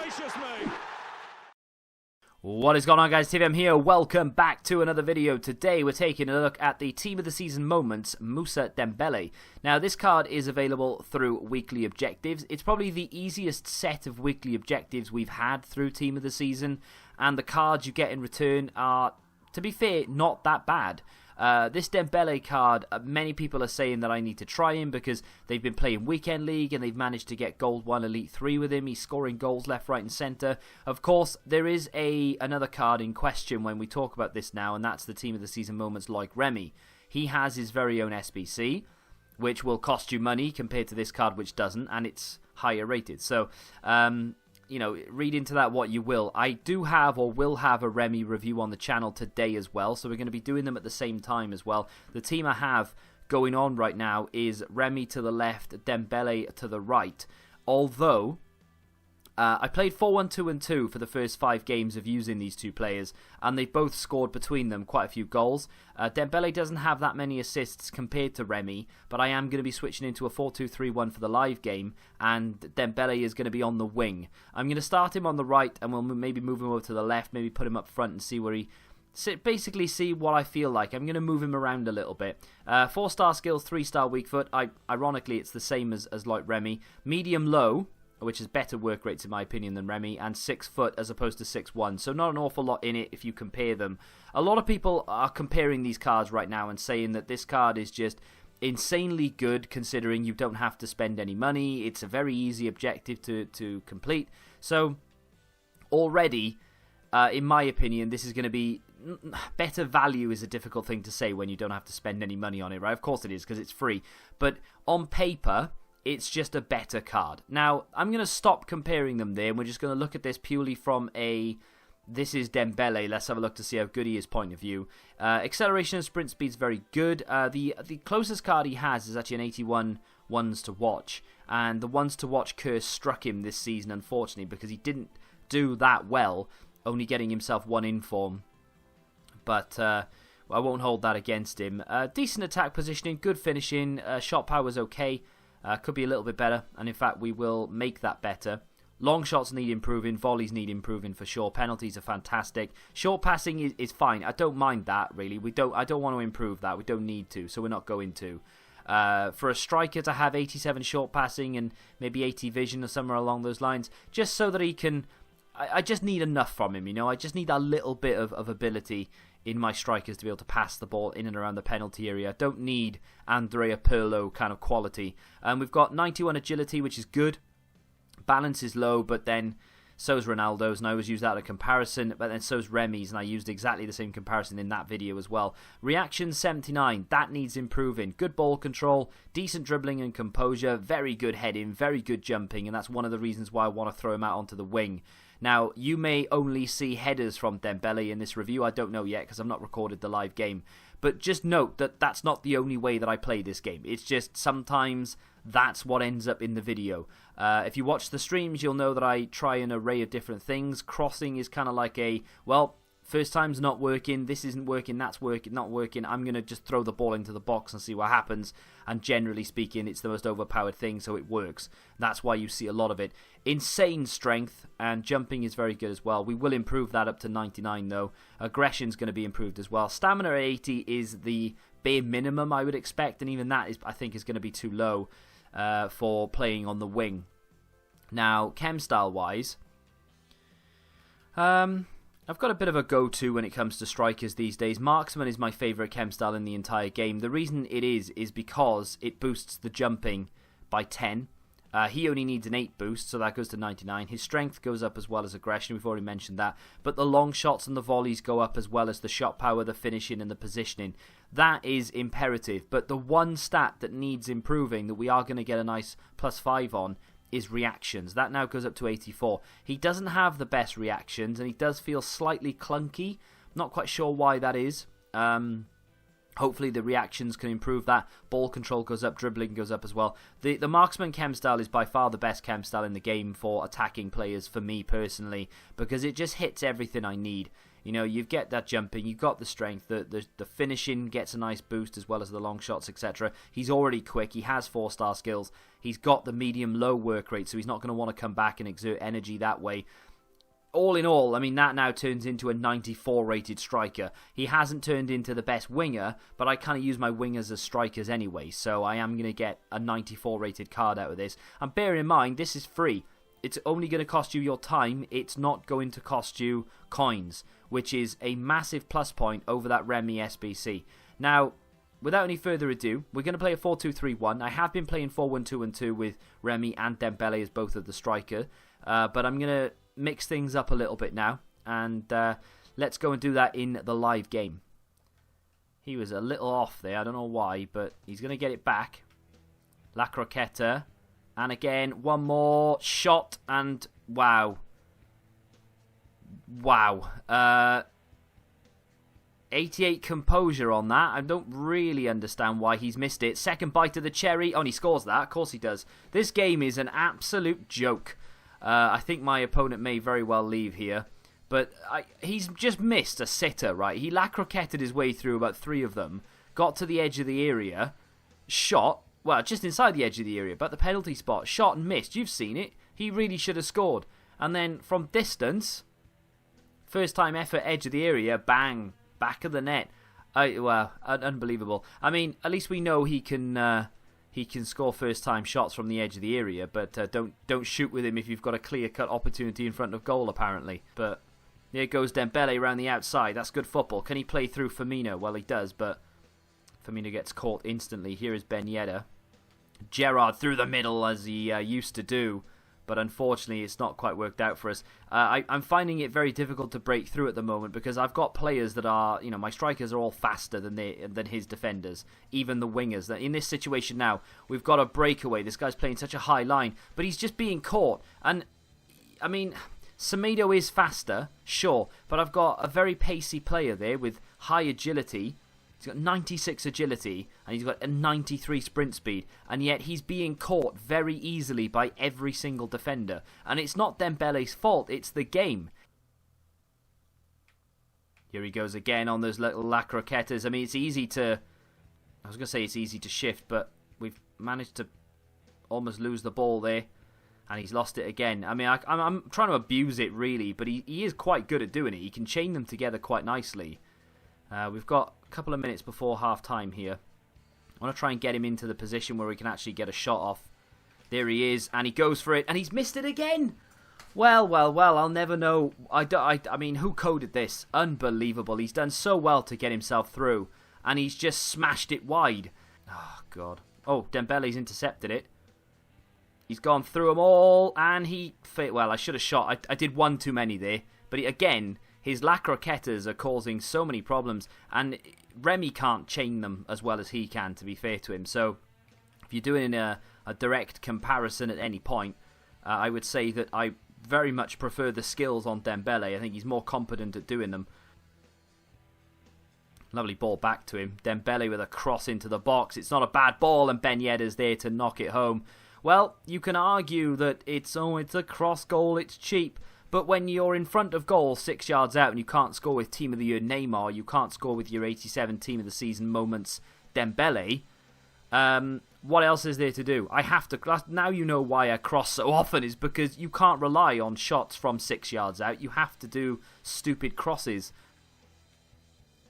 Gracious me! What is going on, guys? TVM here. Welcome back to another video. Today we're taking a look at the Team of the Season moments, Moussa Dembele. Now this card is available through weekly objectives. It's probably the easiest set of weekly objectives we've had through Team of the Season, and the cards you get in return are, to be fair, not that bad. This Dembele card, many people are saying that I need to try him because they've been playing Weekend League and they've managed to get Gold 1, Elite 3 with him. He's scoring goals left, right and centre. Of course, there is another card in question when we talk about this now, and that's the Team of the Season moments like Remy. He has his very own SBC, which will cost you money compared to this card, which doesn't, and it's higher rated. So, you know, read into that what you will. I do have or will have a Remy review on the channel today as well, so we're going to be doing them at the same time as well. The team I have going on right now is Remy to the left, Dembele to the right. Although, I played 4-1-2-2 for the first 5 games of using these two players, and they've both scored between them quite a few goals. Dembele doesn't have that many assists compared to Remy, but I am going to be switching into a 4-2-3-1 for the live game, and Dembele is going to be on the wing. I'm going to start him on the right, and we'll maybe move him over to the left, maybe put him up front and see where he... basically see what I feel like. I'm going to move him around a little bit. 4-star skills, 3-star weak foot. Ironically, it's the same as like Remy. Medium-low, which is better work rates in my opinion than Remy, and 6 foot as opposed to 6'1", so not an awful lot in it if you compare them. A lot of people are comparing these cards right now and saying that this card is just insanely good considering you don't have to spend any money. It's a very easy objective to complete. So already, in my opinion, this is going to be better value. Is a difficult thing to say when you don't have to spend any money on it, right? Of course it is because it's free, but on paper it's just a better card. Now, I'm going to stop comparing them there, and we're just going to look at this purely from a, this is Dembele, let's have a look to see how good he is point of view. Acceleration and sprint speed is very good. The closest card he has is actually an 81 ones to watch, and the ones to watch curse struck him this season, unfortunately, because he didn't do that well, only getting himself 1 inform. But I won't hold that against him. Decent attack positioning, good finishing, shot power is okay. Could be a little bit better, and in fact we will make that better. Long shots need improving, volleys need improving for sure. Penalties are fantastic. Short passing is fine. I don't mind that really. I don't want to improve that. We don't need to, so we're not going to. For a striker to have 87 short passing and maybe 80 vision or somewhere along those lines, just so that he can. I just need enough from him, you know. I just need a little bit of ability in my strikers to be able to pass the ball in and around the penalty area. I don't need Andrea Pirlo kind of quality. We've got 91 agility, which is good. Balance is low, but then so's Ronaldo's, and I always use that as a comparison, but then so's Remy's, and I used exactly the same comparison in that video as well. Reaction 79, that needs improving. Good ball control, decent dribbling and composure, very good heading, very good jumping, and that's one of the reasons why I want to throw him out onto the wing. Now, you may only see headers from Dembele in this review. I don't know yet because I've not recorded the live game. But just note that that's not the only way that I play this game. It's just sometimes that's what ends up in the video. If you watch the streams, you'll know that I try an array of different things. Crossing is kind of like a, well, first time's not working, this isn't working, that's working, not working. I'm going to just throw the ball into the box and see what happens. And generally speaking, it's the most overpowered thing, so it works. That's why you see a lot of it. Insane strength, and jumping is very good as well. We will improve that up to 99 though. Aggression's going to be improved as well. Stamina at 80 is the bare minimum I would expect, and even that is, I think, is going to be too low for playing on the wing. Now, chem style wise, I've got a bit of a go-to when it comes to strikers these days. Marksman is my favourite chem style in the entire game. The reason it is because it boosts the jumping by 10. He only needs an 8 boost, so that goes to 99. His strength goes up as well as aggression, we've already mentioned that. But the long shots and the volleys go up as well as the shot power, the finishing and the positioning. That is imperative. But the one stat that needs improving, that we are going to get a nice +5 on, is reactions. That now goes up to 84. He doesn't have the best reactions, and he does feel slightly clunky. Not quite sure why that is. Hopefully the reactions can improve that. Ball control goes up, dribbling goes up as well. The marksman chem style is by far the best chem style in the game for attacking players for me personally, because it just hits everything I need. You know, you get that jumping, you've got the strength, the finishing gets a nice boost as well as the long shots, etc. He's already quick, he has 4-star skills, he's got the medium-low work rate, so he's not going to want to come back and exert energy that way. All in all, I mean, that now turns into a 94 rated striker. He hasn't turned into the best winger, but I kind of use my wingers as strikers anyway, so I am going to get a 94 rated card out of this. And bear in mind, this is free. It's only going to cost you your time, it's not going to cost you coins, which is a massive plus point over that Remy SBC. Now, without any further ado, we're going to play a 4-2-3-1. I have been playing 4-1-2-1-2 with Remy and Dembele as both of the striker, but I'm going to mix things up a little bit now, and let's go and do that in the live game. He was a little off there, I don't know why, but he's going to get it back. La Croqueta, and again, one more shot, and wow. 88 composure on that. I don't really understand why he's missed it. Second bite of the cherry. Oh, and he scores that. Of course he does. This game is an absolute joke. I think my opponent may very well leave here. But he's just missed a sitter, right? He La Croqueted his way through about 3 of them. Got to the edge of the area. Shot. Well, just inside the edge of the area. But the penalty spot. Shot and missed. You've seen it. He really should have scored. And then from distance, first time effort, edge of the area. Bang. Back of the net. Well, unbelievable. I mean, at least we know he can score first time shots from the edge of the area, but don't shoot with him if you've got a clear cut opportunity in front of goal, apparently. But there goes Dembele around the outside. That's good football. Can he play through Firmino? Well, he does, but Firmino gets caught instantly. Here is Ben Yedder. Gerrard through the middle as he used to do, but unfortunately it's not quite worked out for us. I'm finding it very difficult to break through at the moment because I've got players that are, you know, my strikers are all faster than his defenders, even the wingers. In this situation now, we've got a breakaway. This guy's playing such a high line, but he's just being caught. And, I mean, Semedo is faster, sure, but I've got a very pacey player there with high agility. He's got 96 agility, and he's got a 93 sprint speed, and yet he's being caught very easily by every single defender. And it's not Dembele's fault, it's the game. Here he goes again on those little La Croquetas. I mean, it's easy to... I was going to say it's easy to shift, but we've managed to almost lose the ball there, and he's lost it again. I mean, I'm trying to abuse it, really, but he is quite good at doing it. He can chain them together quite nicely. We've got a couple of minutes before half-time here. I want to try and get him into the position where we can actually get a shot off. There he is, and he goes for it, and he's missed it again! Well, I'll never know. I mean, who coded this? Unbelievable. He's done so well to get himself through, and he's just smashed it wide. Oh, God. Oh, Dembele's intercepted it. He's gone through them all, and he... Well, I should have shot. I did one too many there, but again... His La Croquetas are causing so many problems, and Remy can't chain them as well as he can, to be fair to him. So, if you're doing a direct comparison at any point, I would say that I very much prefer the skills on Dembele. I think he's more competent at doing them. Lovely ball back to him. Dembele with a cross into the box. It's not a bad ball, and Ben Yedder's there to knock it home. Well, you can argue that it's a cross goal, it's cheap. But when you're in front of goal 6 yards out and you can't score with Team of the Year Neymar, you can't score with your 87 Team of the Season moments Dembele, what else is there to do? I have to... Now you know why I cross so often, is because you can't rely on shots from 6 yards out. You have to do stupid crosses.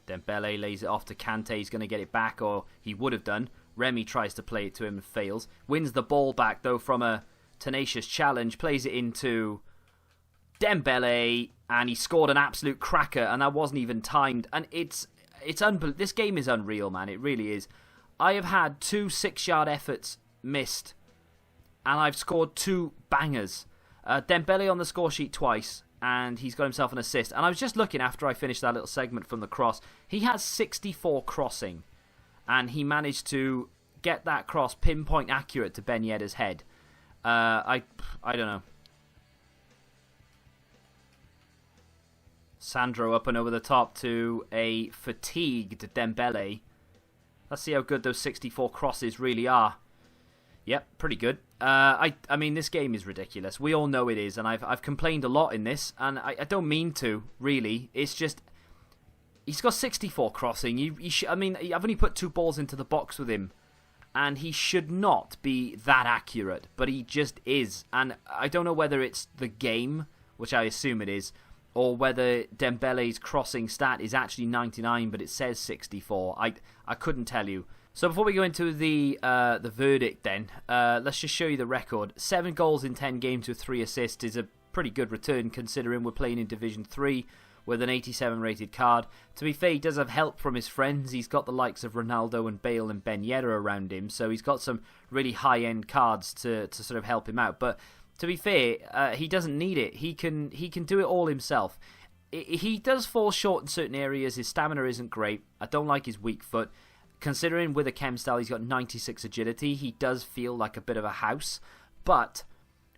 Dembele lays it off to Kante. He's going to get it back, or he would have done. Remy tries to play it to him and fails. Wins the ball back, though, from a tenacious challenge. Plays it into... Dembele, and he scored an absolute cracker, and that wasn't even timed. And it's this game is unreal, man. It really is. I have had 2 6-yard efforts missed, and I've scored 2 bangers. Dembele on the score sheet twice, and he's got himself an assist. And I was just looking after I finished that little segment from the cross. He has 64 crossing, and he managed to get that cross pinpoint accurate to Ben Yedder's head. I don't know. Sandro up and over the top to a fatigued Dembele. Let's see how good those 64 crosses really are. Yep, pretty good. I mean, this game is ridiculous. We all know it is, and I've complained a lot in this, and I don't mean to, really. It's just, He's got 64 crossing. I mean, I've only put 2 balls into the box with him, and he should not be that accurate, but he just is. And I don't know whether it's the game, which I assume it is, or whether Dembele's crossing stat is actually 99, but it says 64. I couldn't tell you. So before we go into the verdict then, let's just show you the record. 7 goals in 10 games with 3 assists is a pretty good return considering we're playing in Division 3 with an 87 rated card. To be fair, he does have help from his friends. He's got the likes of Ronaldo and Bale and Ben Yedder around him, so he's got some really high-end cards to sort of help him out. But to be fair, he doesn't need it. He can do it all himself. He does fall short in certain areas. His stamina isn't great. I don't like his weak foot. Considering with a chem style he's got 96 agility, he does feel like a bit of a house. But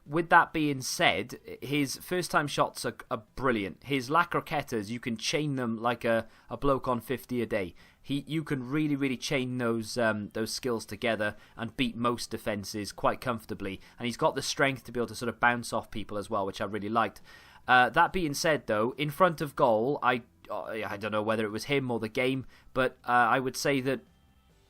with that being said, his first-time shots are brilliant. His La Croquetas, you can chain them like a bloke on 50 a day. You can really, really chain those skills together and beat most defences quite comfortably. And he's got the strength to be able to sort of bounce off people as well, which I really liked. That being said, though, in front of goal, I don't know whether it was him or the game, but I would say that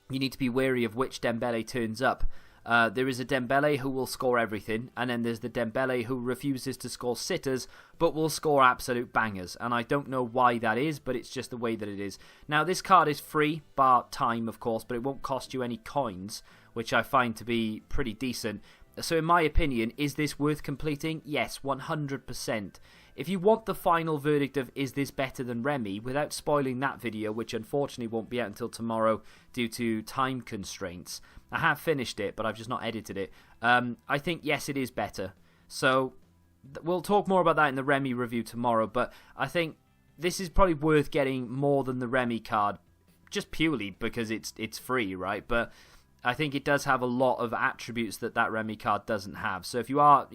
you need to be wary of which Dembele turns up. There is a Dembele who will score everything, and then there's the Dembele who refuses to score sitters, but will score absolute bangers. And I don't know why that is, but it's just the way that it is. Now, this card is free, bar time, of course, but it won't cost you any coins, which I find to be pretty decent. So in my opinion, is this worth completing? Yes, 100%. If you want the final verdict of is this better than Remy, without spoiling that video, which unfortunately won't be out until tomorrow due to time constraints, I have finished it, but I've just not edited it. I think, yes, it is better. So we'll talk more about that in the Remy review tomorrow, but I think this is probably worth getting more than the Remy card, just purely because it's free, right? But I think it does have a lot of attributes that Remy card doesn't have. So if you are,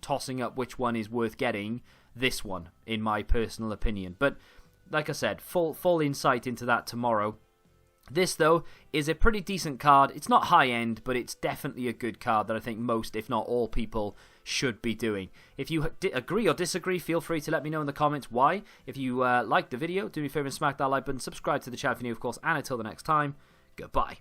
tossing up which one is worth getting, this one, in my personal opinion. But like I said, full insight into that tomorrow. This, though, is a pretty decent card. It's not high-end, but it's definitely a good card that I think most, if not all people, should be doing. If you agree or disagree, feel free to let me know in the comments why. If you liked the video, do me a favour and smack that like button, subscribe to the channel if you're new, of course, and until the next time, goodbye.